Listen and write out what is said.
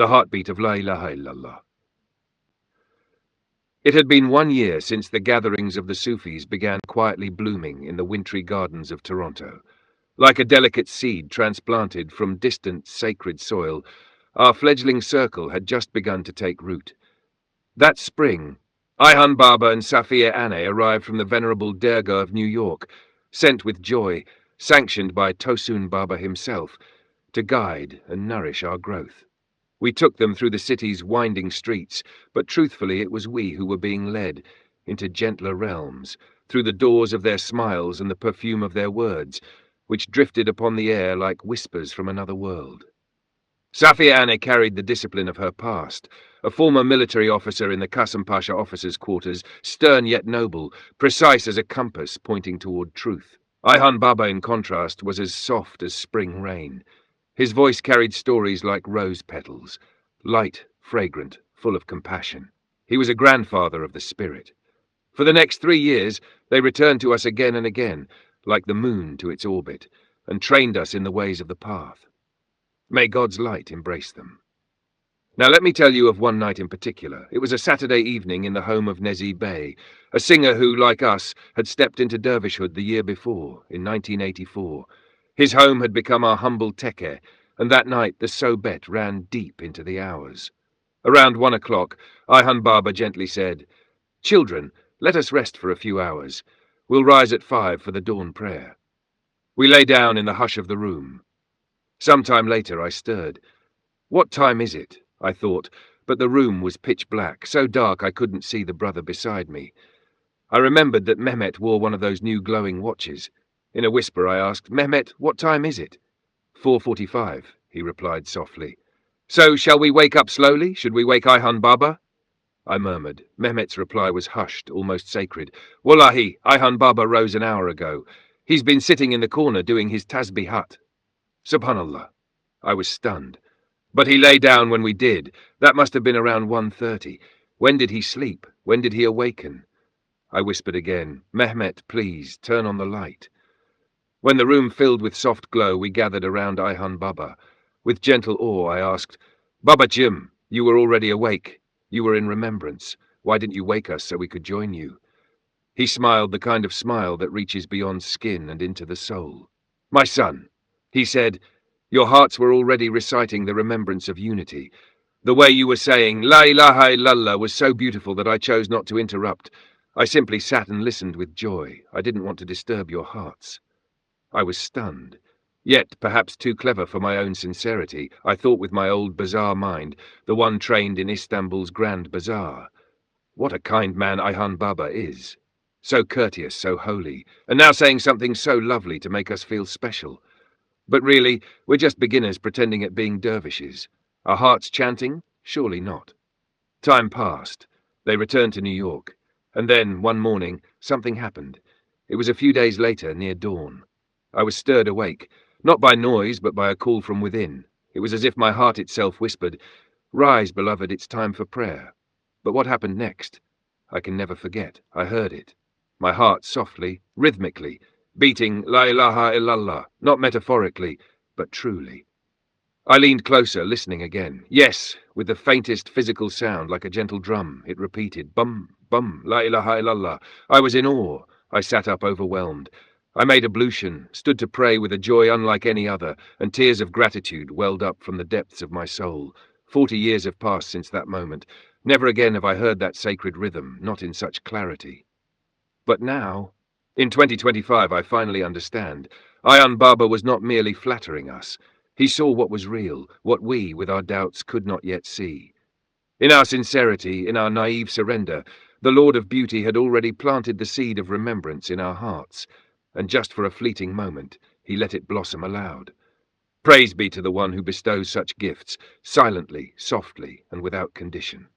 heartbeat of la ilaha illallah. It had been 1 year since the gatherings of the Sufis began quietly blooming in the wintry gardens of Toronto. Like a delicate seed transplanted from distant sacred soil, our fledgling circle had just begun to take root. That spring, Ayhan Baba and Safia Anne arrived from the venerable Dergah of New York, sent with joy, sanctioned by Tosun Baba himself, to guide and nourish our growth. We took them through the city's winding streets, but truthfully it was we who were being led into gentler realms, through the doors of their smiles and the perfume of their words, which drifted upon the air like whispers from another world. Safia Anne carried the discipline of her past, a former military officer in the Qasim Pasha officers' quarters, stern yet noble, precise as a compass pointing toward truth. Ayhan Baba, in contrast, was as soft as spring rain. His voice carried stories like rose petals, light, fragrant, full of compassion. He was a grandfather of the spirit. For the next 3 years, they returned to us again and again, like the moon to its orbit, and trained us in the ways of the path. May God's light embrace them. Now let me tell you of one night in particular. It was a Saturday evening in the home of Nezi Bey, a singer who, like us, had stepped into dervishhood the year before, in 1984. His home had become our humble tekke, and that night the sobet ran deep into the hours. Around 1 o'clock, Ayhan Baba gently said, "Children, let us rest for a few hours. We'll rise at 5 for the dawn prayer." We lay down in the hush of the room. Some time later I stirred. What time is it? I thought, but the room was pitch black, so dark I couldn't see the brother beside me. I remembered that Mehmet wore one of those new glowing watches. In a whisper I asked, "Mehmet, what time is it?" 4:45, he replied softly. "So shall we wake up slowly? Should we wake Ayhan Baba?" I murmured. Mehmet's reply was hushed, almost sacred. "Wallahi, Ayhan Baba rose an hour ago. He's been sitting in the corner doing his tasbihat." Subhanallah. I was stunned. But he lay down when we did. That must have been around 1:30. When did he sleep? When did he awaken? I whispered again, "Mehmet, please, turn on the light." When the room filled with soft glow, we gathered around Ayhan Baba. With gentle awe, I asked, "Baba Jim, you were already awake. You were in remembrance. Why didn't you wake us so we could join you?" He smiled, the kind of smile that reaches beyond skin and into the soul. "My son," he said, "your hearts were already reciting the remembrance of unity. The way you were saying, La ilaha illallah, was so beautiful that I chose not to interrupt. I simply sat and listened with joy. I didn't want to disturb your hearts." I was stunned. Yet, perhaps too clever for my own sincerity, I thought with my old bazaar mind, the one trained in Istanbul's Grand Bazaar. What a kind man Ayhan Baba is. So courteous, so holy, and now saying something so lovely to make us feel special. But really, we're just beginners pretending at being dervishes. Our hearts chanting? Surely not. Time passed. They returned to New York. And then, one morning, something happened. It was a few days later, near dawn. I was stirred awake, not by noise, but by a call from within. It was as if my heart itself whispered, "Rise, beloved, it's time for prayer." But what happened next? I can never forget. I heard it. My heart softly, rhythmically, beating La ilaha illallah, not metaphorically, but truly. I leaned closer, listening again. Yes, with the faintest physical sound, like a gentle drum, it repeated, bum, bum, La ilaha illallah. I was in awe. I sat up, overwhelmed. I made ablution, stood to pray with a joy unlike any other, and tears of gratitude welled up from the depths of my soul. 40 years have passed since that moment. Never again have I heard that sacred rhythm, not in such clarity. But now, in 2025, I finally understand. Ayhan Baba was not merely flattering us. He saw what was real, what we, with our doubts, could not yet see. In our sincerity, in our naive surrender, the Lord of Beauty had already planted the seed of remembrance in our hearts, and just for a fleeting moment, he let it blossom aloud. Praise be to the one who bestows such gifts, silently, softly, and without condition.